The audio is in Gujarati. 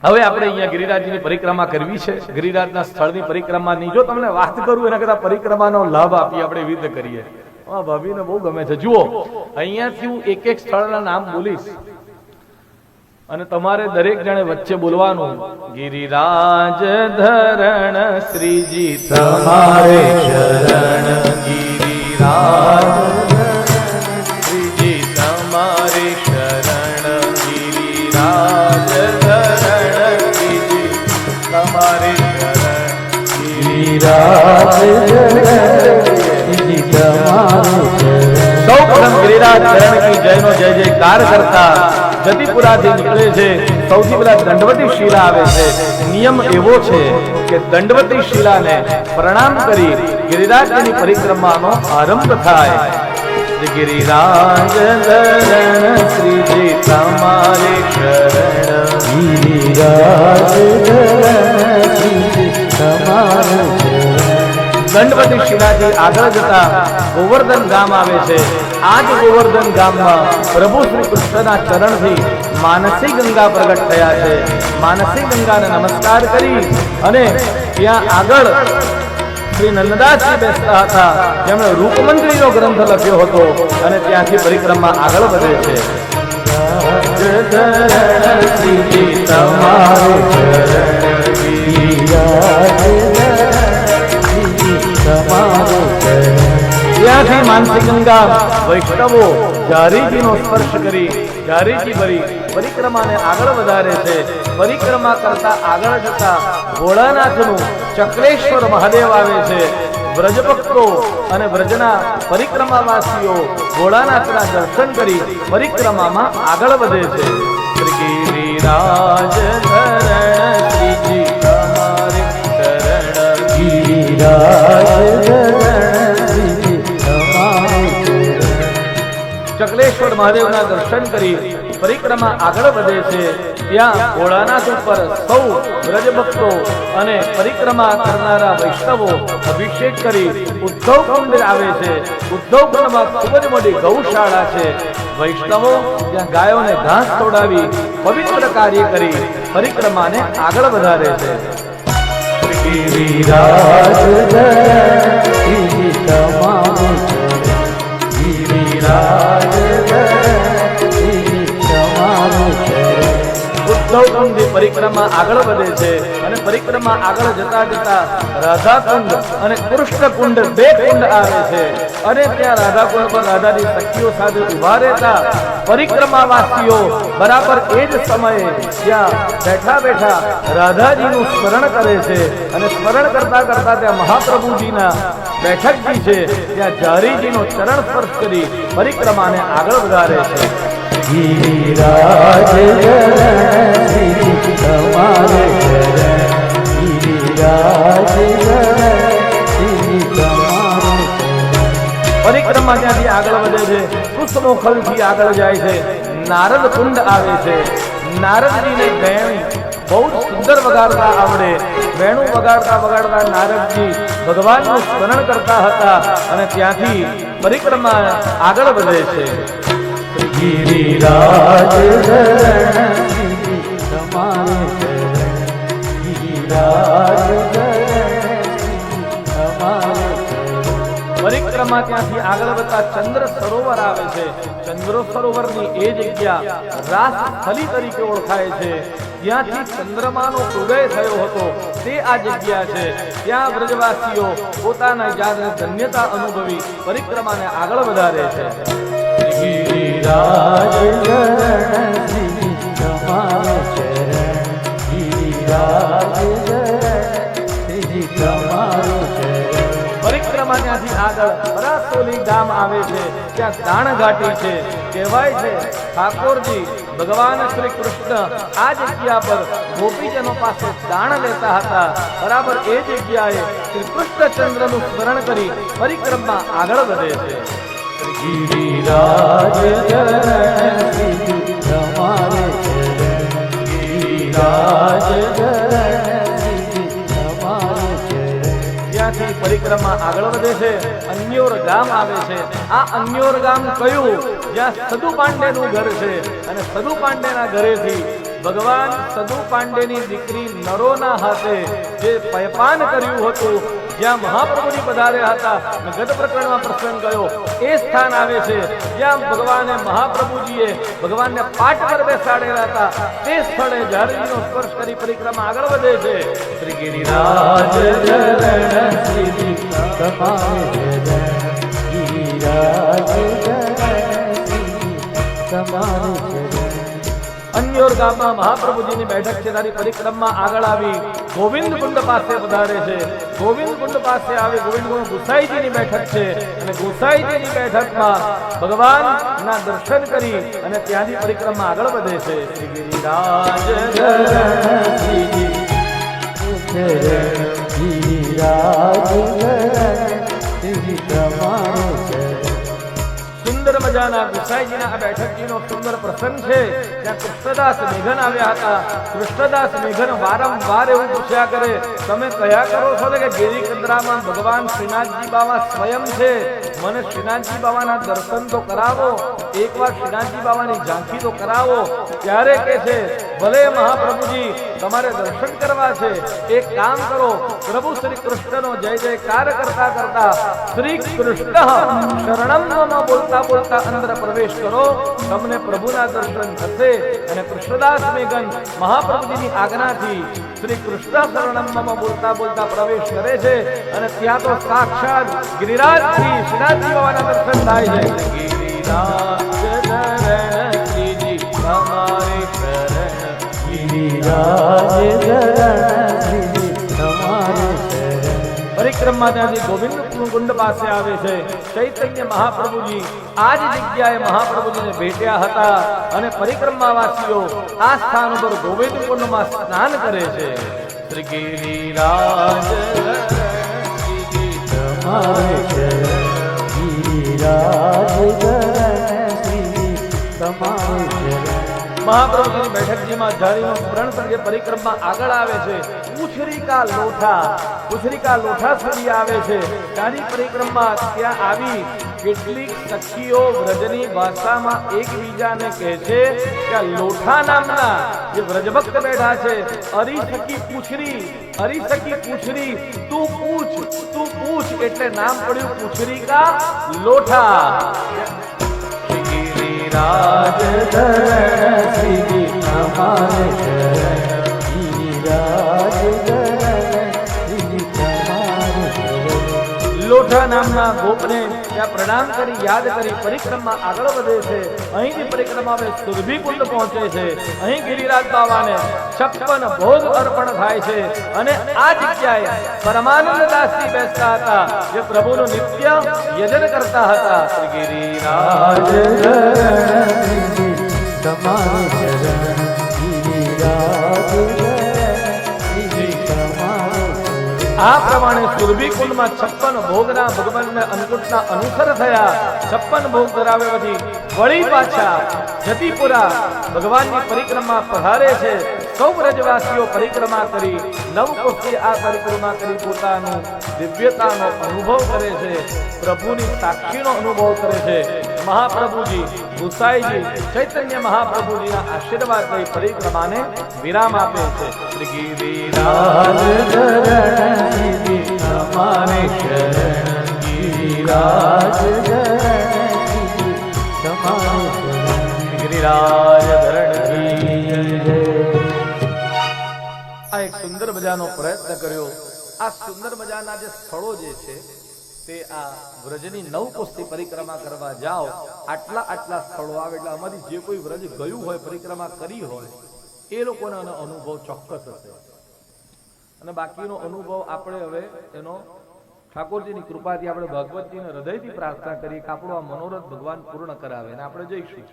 હવે આપણે અહીંયા ગિરિરાજની પરિક્રમા કરવી છે. ગિરિરાજના સ્થળની પરિક્રમાની જો તમને વાત કરું એના કરતા પરિક્રમાનો લાભ આપી આપણે વિધ કરીએ. ભાભીને બહુ ગમે છે. જુઓ, અહીંયાથી હું એક એક સ્થળના નામ બોલીશ અને તમારે દરેક જણે વચ્ચે બોલવાનું. ગિરિરાજ ધરણ શ્રીજી તમારે શરણ, ગિરિરાજ શ્રીજી તમારે શરણ, ગિરિરાજ ધરણ શ્રીજી તમારે શરણ, ગિરિરાજ શ્રીજી તમારે શરણ. સૌ પ્રથમ ગિરિરાજ ધરણ કી જયનો જય જયકાર કરતા જતીપુરાથી નીકળે છે. સૌથી પહેલા દંડવતી શિલા આવે છે. નિયમ એવો છે કે દંડવતી શિલાને પ્રણામ કરી ગિરિરાજની પરિક્રમાનો આરંભ થાય. ગિરિરાજ ધરણ શ્રીજી તમારે શરણ, ગિરિરાજ ધરણ શ્રીજી તમારે શરણ. દંડવતી શિલાથી આગળ જતા ગોવર્ધન ગામ આવે છે. આ જ ગોવર્ધન ગામમાં પ્રભુ શ્રી કૃષ્ણના ચરણથી માનસી ગંગા પ્રગટ થયા છે. માનસી ગંગાને નમસ્કાર કરી અને ત્યાં આગળ શ્રી નંદદાસજી બેસતા હતા, જેમણે રૂપમંત્રીનો ગ્રંથ લખ્યો હતો અને ત્યાંથી પરિક્રમા આગળ વધે છે. ત્યાંથી માનસી ગંગા વૈષ્ણવો જારીજીનો સ્પર્શ કરી જારીજી ભરી પરિક્રમાને આગળ વધારે છે. પરિક્રમા કરતા આગળ જતા ભોળાનાથનું ચક્રેશ્વર મહાદેવ આવે છે. વ્રજ ભક્તો અને વ્રજના પરિક્રમાવાસીઓ ભોળાનાથના દર્શન કરી પરિક્રમામાં આગળ વધે છે. ગિરિરાજ ધરણ શ્રીજી તમારે શરણ, ગિરિરાજ ચક્રેશ્વર મહાદેવના દર્શન કરી પરિક્રમા આગળ વધે છે. ત્યાં ભોળાનાથ ઉપર સૌ વ્રજ ભક્તો અને પરિક્રમા કરનારા વૈષ્ણવો અભિષેક કરી ઉદ્ધવ કુંડ આવે છે. ઉદ્ધવ કુંડમાં ખૂબ જ મોટી ગૌશાળા છે. વૈષ્ણવો ત્યાં ગાયોને ઘાસ તોડાવી પવિત્ર કાર્ય કરી પરિક્રમાને આગળ વધારે છે. ગિરિરાજ ઉદ્ધવકુંડની પરિક્રમા આગળ વધે છે અને પરિક્રમા આગળ જતા જતા રાધાકુંડ અને કૃષ્ણકુંડ બે કુંડ આવે છે અને ત્યાં રાધાકુંડ પર રાધાની સખીઓ સાથે ઉભા રહેતા પરિક્રમાવાસીઓ બરાબર એ જ સમયે ત્યાં બેઠા બેઠા રાધાજીનું સ્મરણ કરે છે અને સ્મરણ કરતા કરતા ત્યાં મહાપ્રભુજીના બેઠકજી છે ત્યાં જારીજીનો ચરણ સ્પર્શ કરી પરિક્રમાને આગળ વધારે છે. ગિરિરાજ તમારે શરણ, ગિરિરાજ પરિક્રમા ત્યાંથી આગળ વધે છે. કુસમોખલથી આગળ જાય છે. નારદ કુંડ આવે છે. નારદજીને વેણું બહુ સુંદર વગાડતા આવડે. વેણું વગાડતા વગાડતા નારદજી ભગવાનનું સ્મરણ કરતા હતા અને ત્યાંથી પરિક્રમા આગળ વધે છે. ગિરિરાજ ધરણ તમારે શરણ, ગિરિરાજ પરિક્રમા ત્યાંથી આગળ વધતા ચંદ્ર સરોવર આવે છે. ચંદ્ર સરોવરની એ જગ્યા રાસ સ્થલી તરીકે ઓળખાય છે. ત્યાંથી ચંદ્રમાનો ઉદય થયો હતો તે આ જગ્યા છે. ત્યાં વ્રજવાસીઓ પોતાના જાતને ધન્યતા અનુભવી પરિક્રમાને આગળ વધારે છે. ગિરિરાજ ધરણ તમારે શરણ, ગિરિરાજ ધરણ તમારે શરણ. પરિક્રમા ત્યાંથી આગળ પરાસોલી ગામ આવે છે. ત્યાં દાણ ઘાટી છે. કહેવાય છે ઠાકોરજી ભગવાન શ્રી કૃષ્ણ આ જગ્યા પર ગોપીજનો પાસે દાણ લેતા હતા. બરાબર એ જગ્યાએ શ્રી કૃષ્ણચંદ્રનું સ્મરણ કરી પરિક્રમા આગળ વધે છે. ગિરિરાજ ધરણ તમારે શરણ, ગિરિરાજ ત્યાંથી પરિક્રમા આગળ વધે છે. અન્યોર ગામ આવે છે. આ અન્યોર ગામ કયું? જ્યાં સદુ પાંડેનું ઘર છે અને સદુ પાંડેના ઘરેથી ભગવાન સદુ પાંડેની દીકરી નરોના હાથે જે પયપાન કર્યું હતું, જ્યાં મહાપ્રભુજી પધાર્યા હતા, ગત પ્રકરણમાં પ્રસંગ ગયો, એ સ્થાન આવે છે જ્યાં ભગવાને મહાપ્રભુજીએ ભગવાનને પાટ પર બેસાડેલા હતા. તે સ્થળે ઝાડજીનો સ્પર્શ કરી પરિક્રમા આગળ વધે છે. શ્રી ગિરિરાજ ચરણ શ્રી તમારે ગિરિરાજ તમારે અન્યોર ગામમાં મહાપ્રભુજીની બેઠક છે. તારી પરિક્રમા આગળ આવી ગોવિંદ કુંડ પાસે પધારે છે. ગોવિંદ કુંડ પાસે આવી ગોવિંદ કુંડ ગુસાઈજીની બેઠક છે અને ગુસાઈજીની બેઠકમાં ભગવાનના દર્શન કરી અને ત્યાંથી પરિક્રમા આગળ વધે છે. શ્રી ગિરિરાજ સુંદર મજાના ગુસાઈજીના આ બેઠકજીનો સુંદર પ્રસંગ છે. ત્યાં કૃષ્ણદાસ મેઘન આવ્યા હતા. કૃષ્ણદાસ મેઘન વારંવાર એવું પૂછ્યા કરે, તમે કયા કરો છો કે ગિરિકંદરામાં ભગવાન શ્રીનાથજી બાવા સ્વયં છે, મને શ્રીનાથજી બાવાના દર્શન તો કરાવો, એકવાર શ્રીનાથજી બાવાની ઝાંખી તો કરાવો. ત્યારે કે છે, ભલે મહાપ્રભુજી તમારે દર્શન કરવા છે, એક કામ કરો, પ્રભુ શ્રી કૃષ્ણનો જય જયકાર કરતા કરતા શ્રી કૃષ્ણ શરણમ બોલતા બોલતા અંદર પ્રવેશ કરો, તમને પ્રભુના દર્શન થશે. અને કૃષ્ણદાસ મેઘન મહાપ્રભુજીની આજ્ઞાથી શ્રી કૃષ્ણ શરણમ બોલતા બોલતા પ્રવેશ કરે છે અને ત્યાં તો સાક્ષાત ગિરિરાજથી શ્રીનાથજી બાવાના દર્શન થાય છે. ગિરિરાજ શ્રીજી તમારે શરણ, ગિરિરાજ શ્રી તમારે પરિક્રમા ત્યાંથી ગોવિંદ કુંડ પાસે આવે છે. ચૈતન્ય મહાપ્રભુજી આ જ જગ્યાએ મહાપ્રભુજીને ભેટ્યા હતા અને પરિક્રમાવાસીઓ આ સ્થાન ઉપર ગોવિંદ કુંડમાં સ્નાન કરે છે. શ્રી ગિરિરાજ તમારે ગિરિરાજ શ્રી તમારે મહાપ્રભુની બેઠકજીમાં ઝાડીનું સ્મરણ કરી પરિક્રમા આગળ આવે છે. પૂછરીકા લોઠા સુધી આવે છે. ત્યાંની પરિક્રમા ત્યાં આવી કેટલીક સખીઓ વ્રજની ભાષામાં એકબીજાને કહે છે કે લોઠા નામના જે વ્રજભક્ત બેઠા છે, અરીસખી પૂછરી, તું પૂછ એટલે નામ પડ્યું પૂછરીકા લોઠા. ગિરિરાજ શ્રી તમારે ગિરિરાજ શ્રી તમારે લોઠા નામના ગોપને ત્યાં પ્રણામ કરી યાદ કરી પરિક્રમા આગળ વધે છે. અહીંથી પરિક્રમા સુરભી કુંડ પહોંચે છે. અહીં ગિરિરાજ બાવાને 56 ભોગ અર્પણ થાય છે અને આ જગ્યાએ પરમાનંદદાસજી બેસતા હતા, જે પ્રભુનું નિત્ય યજન કરતા હતા. શ્રી ગિરિરાજ તમારે ગિરિરાજ આ પ્રમાણે સુરભી કુંડમાં 56 ભોગના ભગવાનને અન્નકૂટના અનુસર થયા. 56 ભોગ ધરાવે પછી વળી પાછા જતીપુરા ભગવાનની પરિક્રમા પધારે છે. સૌ વ્રજવાસીઓ પરિક્રમા કરી નવકોશી આ પરિક્રમા કરી પોતાનું દિવ્યતાનો અનુભવ કરે છે, પ્રભુની સાક્ષીનો અનુભવ કરે છે. મહાપ્રભુજી ગુસાઈજી ચૈતન્ય મહાપ્રભુજીના આશીર્વાદ લઈ પરિક્રમાને વિરામ આપે છે. શ્રી ગિરિરાજ તમારે શરણ, ગિરિરાજ તમારે ગિરિરાજ આ એક સુંદર મજાનો પ્રયત્ન કર્યો. આ સુંદર મજાના જે સ્થળો જે છે તે આ વ્રજની 9 કોસથી પરિક્રમા કરવા જાઓ, આટલા સ્થળો આવે એટલે આમાંથી જે કોઈ વ્રજ ગયું હોય, પરિક્રમા કરી હોય, એ લોકોનો અનુભવ ચોક્કસ હશે. અને બાકીનો અનુભવ આપણે હવે એનો ઠાકોરજીની કૃપાથી આપણે ભગવતજીને હૃદયથી પ્રાર્થના કરીએ કે આપણો આ મનોરથ ભગવાન પૂર્ણ કરાવે અને આપણે જઈશું.